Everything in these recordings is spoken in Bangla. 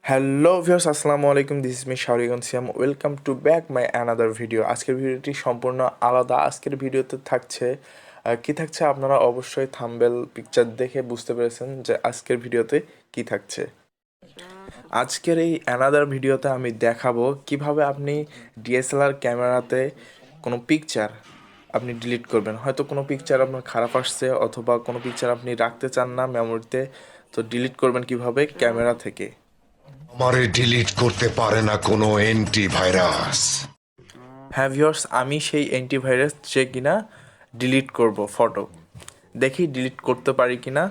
হ্যালো ভিউয়ার্স, আসসালামু আলাইকুম। This is me Shahriar. Welcome to back my another video. আজকের ভিডিওটি সম্পূর্ণ আলাদা। আজকের ভিডিওতে থাকছে কি থাকছে আপনারা অবশ্যই থাম্বনেল পিকচার দেখে বুঝতে পেরেছেন যে আজকের ভিডিওতে কি থাকছে। আজকের এই অ্যানাদার ভিডিওতে আমি দেখাবো কিভাবে আপনি ডিএসএলআর ক্যামেরাতে কোনো পিকচার আপনি ডিলিট করবেন। হয়তো কোনো পিকচার আপনার খারাপ আসছে অথবা কোনো পিকচার আপনি রাখতে চান না মেমোরিতে, তো ডিলিট করবেন কিভাবে ক্যামেরা থেকে। আমারে ডিলিট করতে পারে না কোনো অ্যান্টিভাইরাস। হ্যাঁ ভিউয়ার্স, আমি সেই অ্যান্টিভাইরাস যে কিনা ডিলিট করব ফটো। দেখি ডিলিট করতে পারি কিনা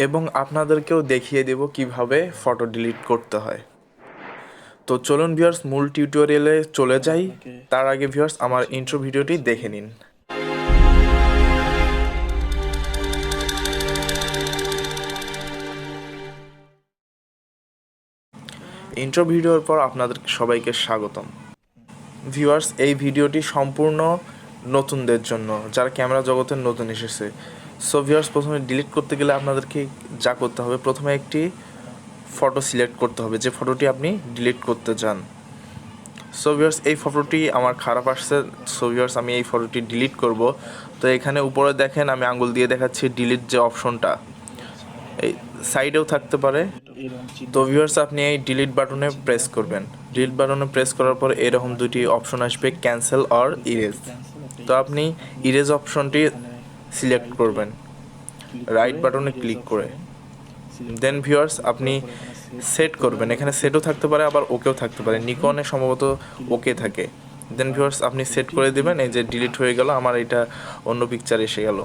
এবং আপনাদেরকেও দেখিয়ে দেব কিভাবে ফটো ডিলিট করতে হয়। তো চলুন ভিউয়ার্স মূল টিউটোরিয়ালে চলে যাই। তার আগে ভিউয়ার্স আমার ইন্ট্রো ভিডিওটি দেখে নিন। ইন্ট্রো ভিডিওর পর আপনাদের সবাইকে স্বাগতম। ভিউয়ার্স, এই ভিডিওটি সম্পূর্ণ নতুনদের জন্য, যারা ক্যামেরা জগতে নতুন এসেছে। সো ভিউয়ার্স, প্রথমে ডিলিট করতে গেলে আপনাদেরকে যা করতে হবে, প্রথমে একটি ফটো সিলেক্ট করতে হবে যে ফটোটি আপনি ডিলিট করতে চান। সো ভিউয়ার্স, এই ফটোটি আমার খারাপ আসছে। সো ভিউয়ার্স, আমি এই ফটোটি ডিলিট করব। তো এখানে উপরে দেখেন আমি আঙ্গুল দিয়ে দেখাচ্ছি ডিলিট যে অপশনটা, এই সাইডেও থাকতে পারে। তো ভিউয়ার্স, আপনি এই ডিলিট বাটনে প্রেস করবেন। ডিলিট বাটনে প্রেস করার পর এরকম দুটি অপশন আসবে, ক্যান্সেল অর ইরেজ। তো আপনি ইরেজ অপশনটি সিলেক্ট করবেন রাইট বাটনে ক্লিক করে। দেন ভিউয়ার্স আপনি সেট করবেন। এখানে সেটও থাকতে পারে আবার ওকেও থাকতে পারে, নিকনে সম্ভবত ওকে থাকে। দেন ভিউয়ার্স আপনি সেট করে দিবেন। এই যে ডিলিট হয়ে গেল, আমার এটা অন্য পিকচার এসে গেল।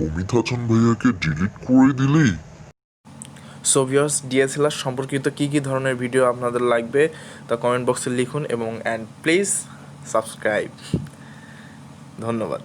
অমিত হাসান ভাইয়াকে ডিলিট করে দিলেই। সো ভিউয়ার্স, ডিএসএলআর সম্পর্কিত কী কী ধরনের ভিডিও আপনাদের লাগবে তা কমেন্ট বক্সে লিখুন এবং প্লিজ সাবস্ক্রাইব। ধন্যবাদ।